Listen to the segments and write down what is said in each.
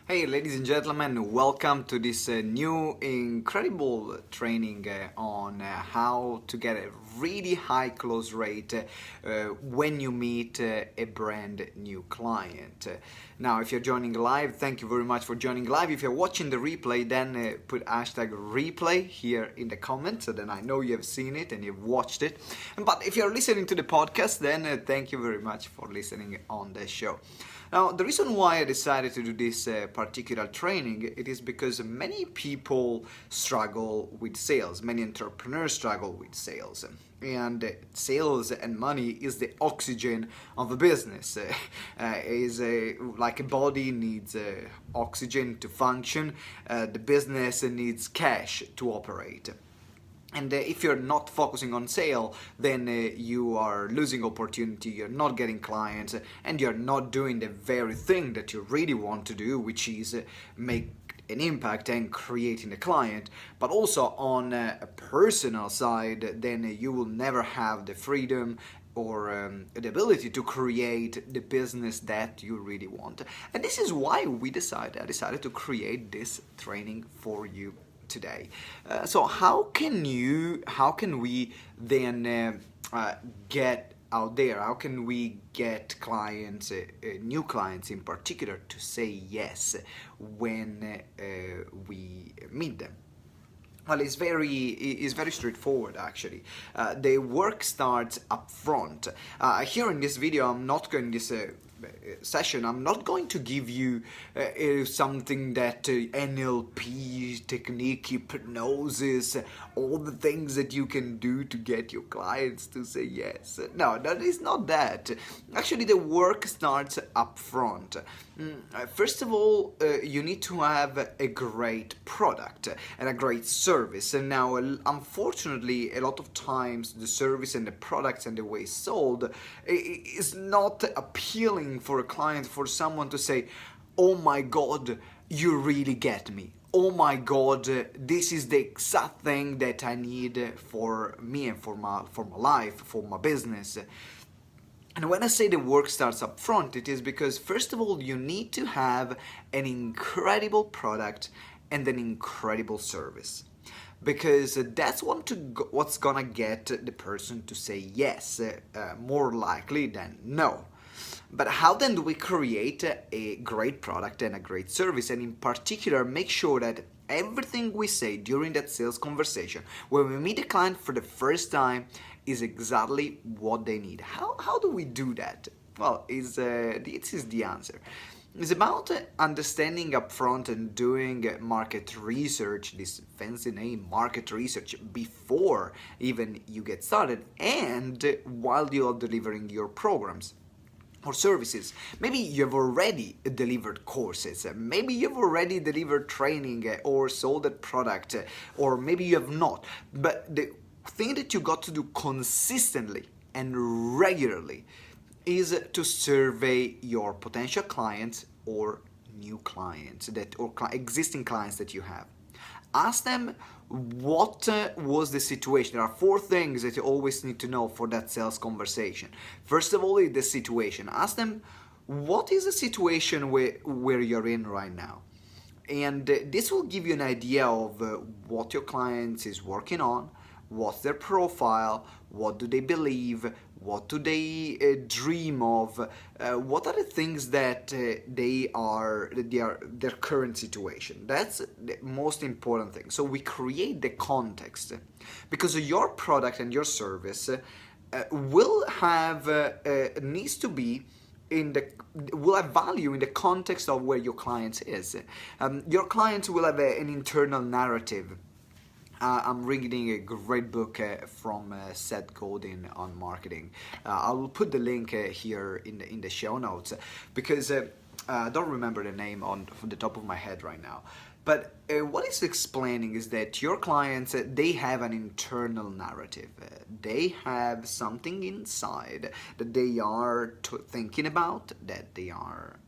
Hey, ladies and gentlemen, welcome to this new incredible training on how to get a really high close rate when you meet a brand new client. Now, if you're joining live, thank you very much for joining live. If you're watching the replay, then put hashtag replay here in the comments so then I know you've seen it and you've watched it. But if you're listening to the podcast, then thank you very much for listening on the show. Now, the reason why I decided to do this particular training, it is because many people struggle with sales. Many entrepreneurs struggle with sales. And sales and money is the oxygen of a business. Like a body needs oxygen to function, the business needs cash to operate. And if you're not focusing on sale, then you are losing opportunity, you're not getting clients, and you're not doing the very thing that you really want to do, which is make an impact and creating a client. But also on a personal side, then you will never have the freedom or the ability to create the business that you really want. And this is why I decided to create this training for you today. So how can we then get out there? How can we get clients, new clients in particular, to say yes when we meet them? Well, it's very straightforward actually. The work starts up front. Here in this video, I'm not going to give you something that NLP technique, hypnosis, all the things that you can do to get your clients to say yes. No, that is not that. Actually, the work starts up front. First of all, you need to have a great product and a great service. And now, unfortunately, a lot of times the service and the products and the way it's sold is not appealing for a client, for someone to say, oh my God, you really get me. Oh my God, this is the exact thing that I need for me and for my life, for my business. And when I say the work starts up front, it is because, first of all, you need to have an incredible product and an incredible service. Because that's what's gonna get the person to say yes, more likely than no. But how then do we create a great product and a great service? And in particular, make sure that everything we say during that sales conversation, when we meet a client for the first time, is exactly what they need. How do we do that? Well, this is the answer. It's about understanding upfront and doing market research, this fancy name, market research, before even you get started and while you are delivering your programs or services. Maybe you've already delivered courses, maybe you've already delivered training or sold a product, or maybe you have not. But the thing that you got to do consistently and regularly is to survey your potential clients or new clients existing clients that you have. Ask them what was the situation. There are 4 things that you always need to know for that sales conversation. First of all, is the situation. Ask them, what is the situation where you're in right now? And this will give you an idea of what your client is working on, what's their profile, what do they believe, what do they dream of, what are the things that their current situation. That's the most important thing. So we create the context, because your product and your service will have will have value in the context of where your client is. Your client will have an internal narrative. I'm reading a great book from Seth Godin on marketing. I will put the link here in the show notes, because I don't remember the name from the top of my head right now. But what it's explaining is that your clients, they have an internal narrative. They have something inside that they are thinking about, that they are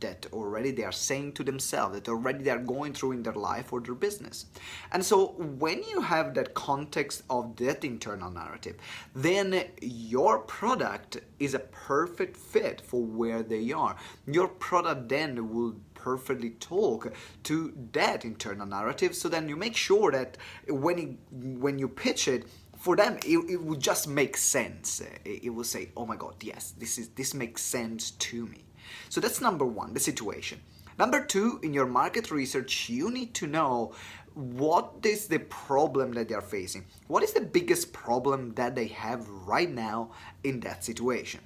that already they are saying to themselves, that already they are going through in their life or their business. And so when you have that context of that internal narrative, then your product is a perfect fit for where they are. Your product then will perfectly talk to that internal narrative, so then you make sure that when you pitch it, for them, it will just make sense. It will say, oh my God, yes, this makes sense to me. So that's number one, the situation. Number two, in your market research, you need to know what is the problem that they are facing. What is the biggest problem that they have right now in that situation?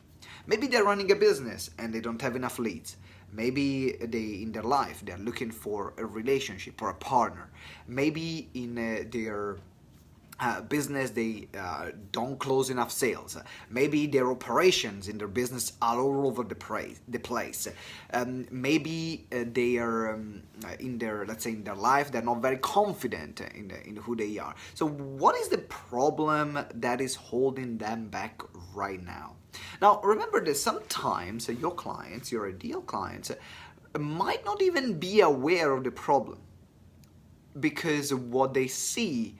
Maybe they're running a business and they don't have enough leads. Maybe in their life, they're looking for a relationship or a partner. Maybe in their business, they don't close enough sales. Maybe their operations in their business are all over the place. Maybe they are in their, let's say, in their life, they're not very confident in who they are. So what is the problem that is holding them back right now? Now, remember that sometimes your clients, your ideal clients, might not even be aware of the problem, because what they see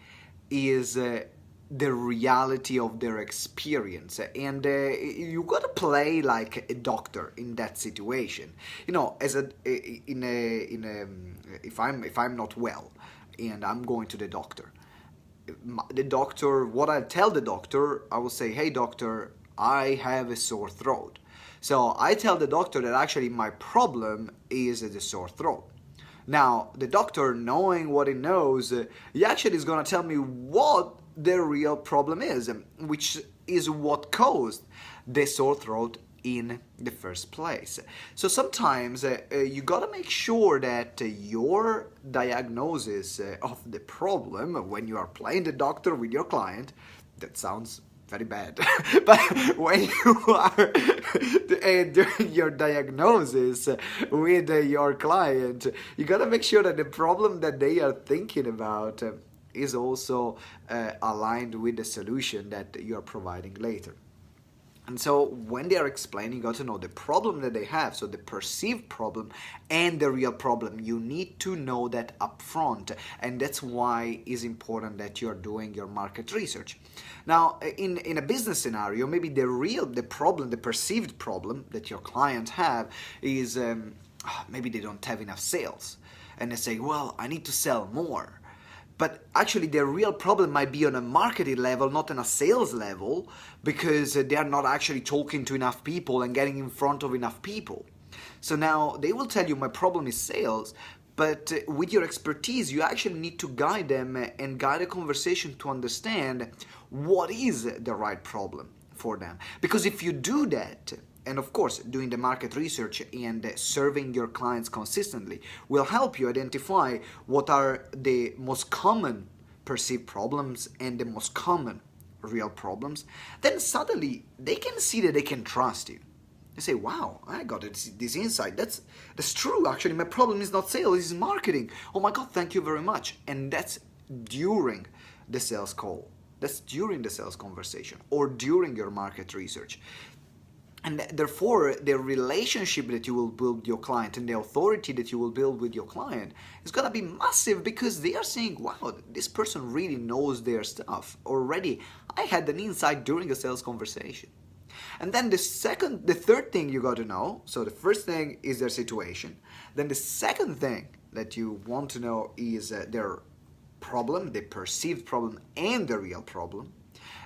is the reality of their experience, and you gotta play like a doctor in that situation. You know, as if I'm not well and I'm going to the doctor, what I tell the doctor, I will say, hey doctor, I have a sore throat. So I tell the doctor that actually my problem is the sore throat. Now, the doctor, knowing what he knows, he actually is going to tell me what the real problem is, which is what caused the sore throat in the first place. So sometimes you got to make sure that your diagnosis of the problem, when you are playing the doctor with your client, that sounds very bad, but when you are doing your diagnosis with your client, you gotta make sure that the problem that they are thinking about is also aligned with the solution that you are providing later. And so when they are explaining, you got to know the problem that they have, so the perceived problem and the real problem. You need to know that up front, and that's why it's important that you're doing your market research. Now, in a business scenario, maybe the problem, the perceived problem that your clients have is maybe they don't have enough sales, and they say, well, I need to sell more. But actually, their real problem might be on a marketing level, not on a sales level, because they are not actually talking to enough people and getting in front of enough people. So now they will tell you, my problem is sales, but with your expertise, you actually need to guide them and guide a conversation to understand what is the right problem for them. Because if you do that, and of course, doing the market research and serving your clients consistently will help you identify what are the most common perceived problems and the most common real problems. Then suddenly they can see that they can trust you. They say, wow, I got this insight. That's true. Actually, my problem is not sales, it's marketing. Oh my God, thank you very much. And that's during the sales call. That's during the sales conversation or during your market research. And therefore, the relationship that you will build with your client and the authority that you will build with your client is going to be massive, because they are saying, wow, this person really knows their stuff. Already, I had an insight during a sales conversation. And then the third thing you got to know, so the first thing is their situation. Then the second thing that you want to know is their problem, the perceived problem and the real problem.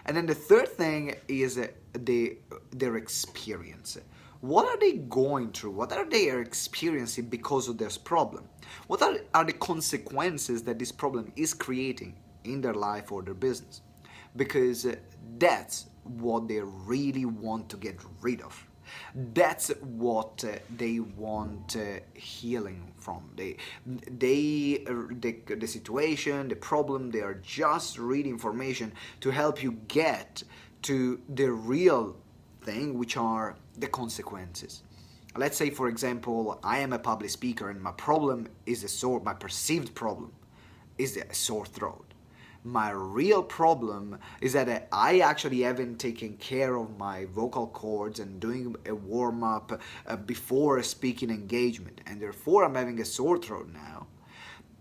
And then the third thing is their experience. What are they going through? What are they experiencing because of this problem? What are the consequences that this problem is creating in their life or their business? Because that's what they really want to get rid of. That's what they want healing from. The situation, the problem, they are just reading information to help you get to the real thing, which are the consequences. Let's say, for example, I am a public speaker and my problem is my perceived problem is a sore throat. My real problem is that I actually haven't taken care of my vocal cords and doing a warm-up before a speaking engagement, and therefore I'm having a sore throat now.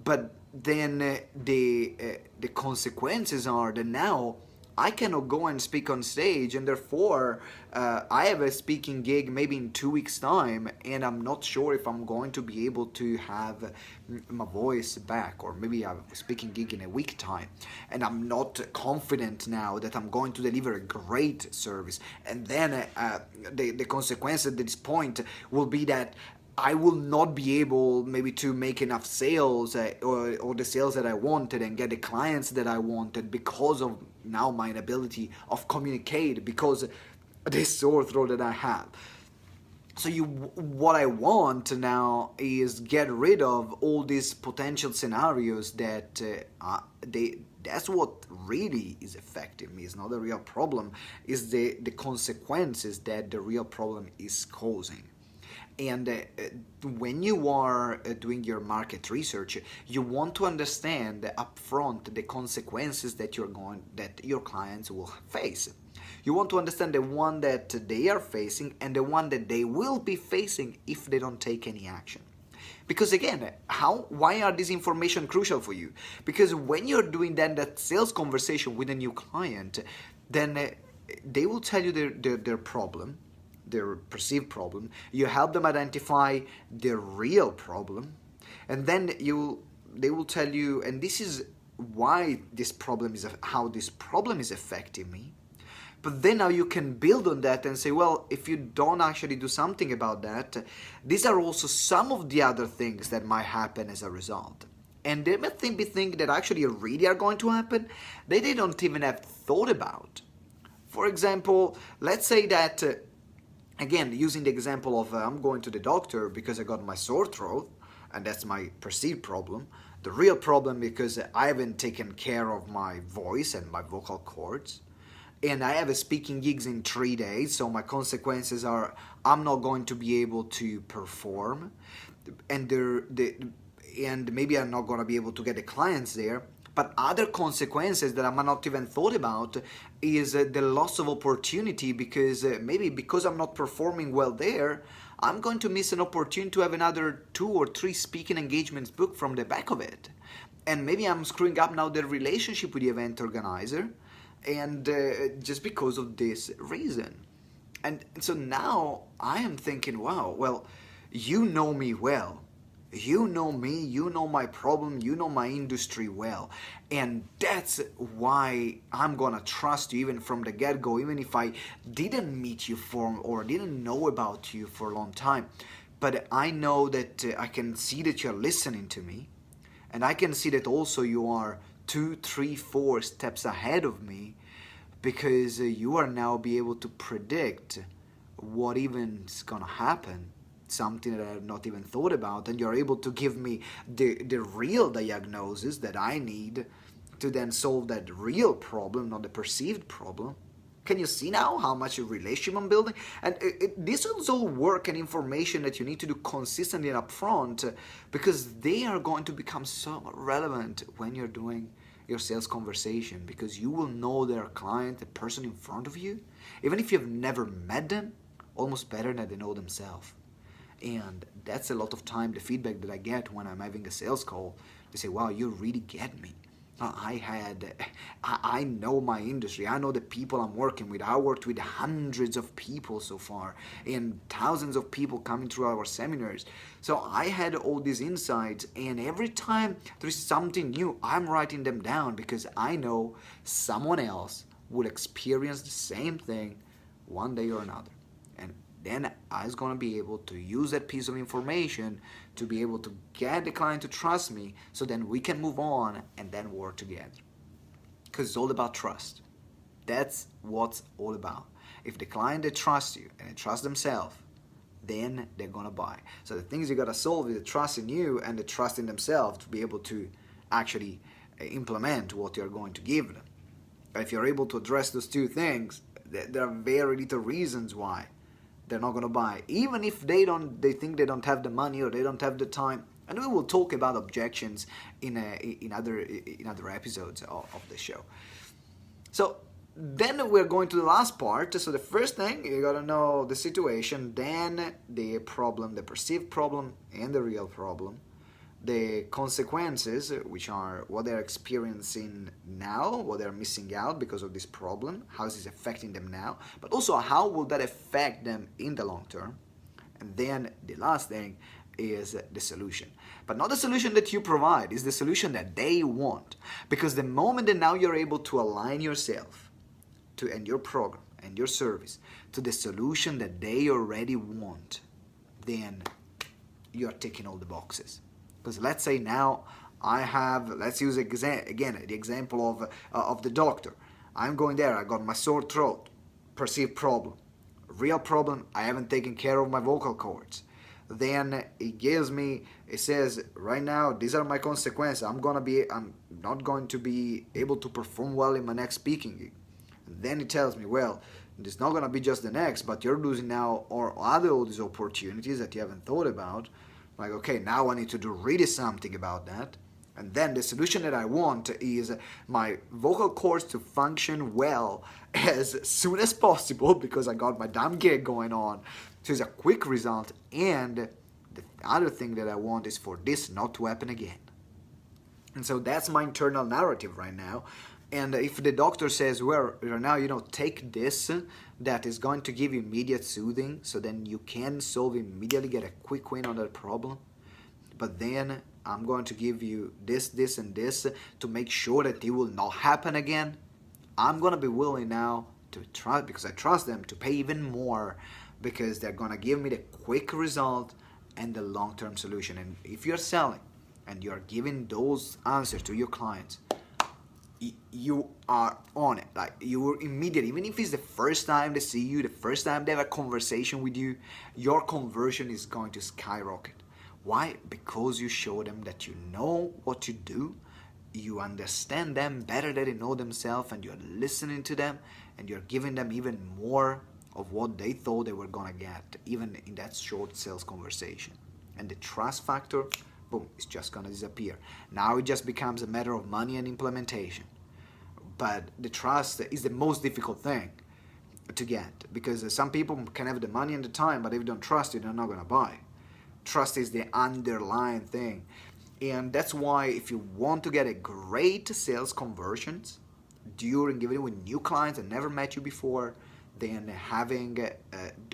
But then the consequences are that now I cannot go and speak on stage, and therefore I have a speaking gig maybe in 2 weeks' time, and I'm not sure if I'm going to be able to have my voice back, or maybe I have a speaking gig in a week time, and I'm not confident now that I'm going to deliver a great service. And then the consequence at this point will be that I will not be able maybe to make enough sales or the sales that I wanted and get the clients that I wanted because of now my inability of communicate, because this sore throat that I have. So what I want now is get rid of all these potential scenarios that that's what really is affecting me. It's not the real problem, it's the consequences that the real problem is causing. And when you are doing your market research, you want to understand upfront the consequences that your clients will face. You want to understand the one that they are facing and the one that they will be facing if they don't take any action. Because again, why are this information crucial for you? Because when you're doing then that sales conversation with a new client, then they will tell you their problem, their perceived problem. You help them identify their real problem, and then they will tell you, and this is why how this problem is affecting me. But then now you can build on that and say, well, if you don't actually do something about that, these are also some of the other things that might happen as a result. And they might be things that actually really are going to happen that they don't even have thought about. For example, let's say that again, using the example of I'm going to the doctor because I got my sore throat, and that's my perceived problem. The real problem because I haven't taken care of my voice and my vocal cords, and I have a speaking gigs in 3 days, so my consequences are I'm not going to be able to perform, and maybe I'm not going to be able to get the clients there. But other consequences that I might not even thought about is the loss of opportunity, because maybe because I'm not performing well there, I'm going to miss an opportunity to have another 2 or 3 speaking engagements booked from the back of it. And maybe I'm screwing up now the relationship with the event organizer, and just because of this reason. And so now I am thinking, wow, well, you know me well. You know me, you know my problem, you know my industry well. And that's why I'm gonna trust you even from the get-go, even if I didn't meet you or didn't know about you for a long time. But I know that I can see that you're listening to me, and I can see that also you are 2, 3, 4 steps ahead of me, because you are now be able to predict what even is gonna happen, something that I have not even thought about, and you're able to give me the real diagnosis that I need to then solve that real problem, not the perceived problem. Can you see now how much relationship I'm building? And this is all work and information that you need to do consistently and upfront, because they are going to become so relevant when you're doing your sales conversation, because you will know their client, the person in front of you, even if you've never met them, almost better than they know themselves. And that's a lot of time the feedback that I get when I'm having a sales call. They say, wow, you really get me. I know my industry. I know the people I'm working with. I worked with hundreds of people so far, and thousands of people coming through our seminars. So I had all these insights, and every time there is something new, I'm writing them down, because I know someone else will experience the same thing one day or another. And then I was going to be able to use that piece of information to be able to get the client to trust me, so then we can move on and then work together. Because it's all about trust. That's what's all about. If the client, they trust you and they trust themselves, then they're going to buy. So the things you got to solve is the trust in you and the trust in themselves to be able to actually implement what you're going to give them. If you're able to address those two things, there are very little reasons why they're not going to buy. Even if they think they don't have the money or they don't have the time, And we will talk about objections in other episodes of the show. So then we're going to the last part. So the first thing, you gotta know the situation, then the problem, the perceived problem and the real problem, the consequences, which are what they're experiencing now, what they're missing out because of this problem, how is this affecting them now, but also how will that affect them in the long term. And then the last thing is the solution. But not the solution that you provide, is the solution that they want. Because the moment that now you're able to align yourself and your program and your service to the solution that they already want, then you're ticking all the boxes. Because let's say now let's use again the example of the doctor. I'm going there, I got my sore throat, perceived problem. Real problem, I haven't taken care of my vocal cords. Then it says right now these are my consequences. I'm not going to be able to perform well in my next speaking gig. And then it tells me, well, it's not going to be just the next, but you're losing now all these opportunities that you haven't thought about. Like, okay, now I need to do really something about that. And then the solution that I want is my vocal cords to function well as soon as possible because I got my damn gig going on. So it's a quick result. And the other thing that I want is for this not to happen again. And so that's my internal narrative right now. And if the doctor says, well, now, take this, that is going to give you immediate soothing, so then you can solve immediately, get a quick win on that problem. But then I'm going to give you this, and this to make sure that it will not happen again. I'm going to be willing now to try, because I trust them, to pay even more because they're going to give me the quick result and the long-term solution. And if you're selling and you're giving those answers to your clients, you are on it. Like, you are immediately, even if it's the first time they see you, the first time they have a conversation with you, your conversion is going to skyrocket. Why? Because you show them that you know what to do, you understand them better than they know themselves, and you're listening to them, and you're giving them even more of what they thought they were going to get, even in that short sales conversation. And the trust factor, boom, it's just going to disappear. Now it just becomes a matter of money and implementation. But the trust is the most difficult thing to get, because some people can have the money and the time, but if they don't trust you, they're not going to buy. Trust is the underlying thing. And that's why if you want to get a great sales conversions during giving with new clients that never met you before, then having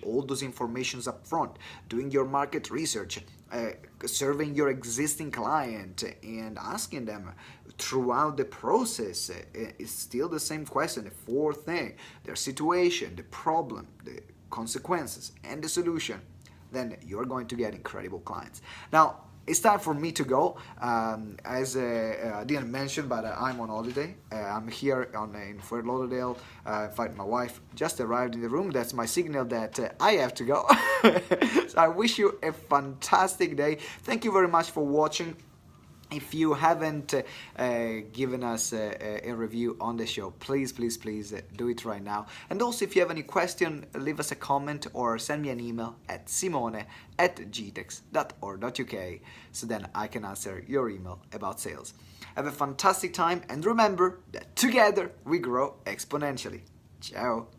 all those informations up front, doing your market research, serving your existing client and asking them throughout the process, is still the same question, the four thing, their situation, the problem, the consequences, and the solution, then you're going to get incredible clients. Now, it's time for me to go. As I didn't mention, but I'm on holiday. I'm here in Fort Lauderdale. In fact, my wife just arrived in the room. That's my signal that I have to go. So I wish you a fantastic day. Thank you very much for watching. If you haven't given us a review on the show, please do it right now. And also, if you have any question, leave us a comment or send me an email at simone@gtex.org.uk, so then I can answer your email about sales. Have a fantastic time, and remember that together we grow exponentially. Ciao!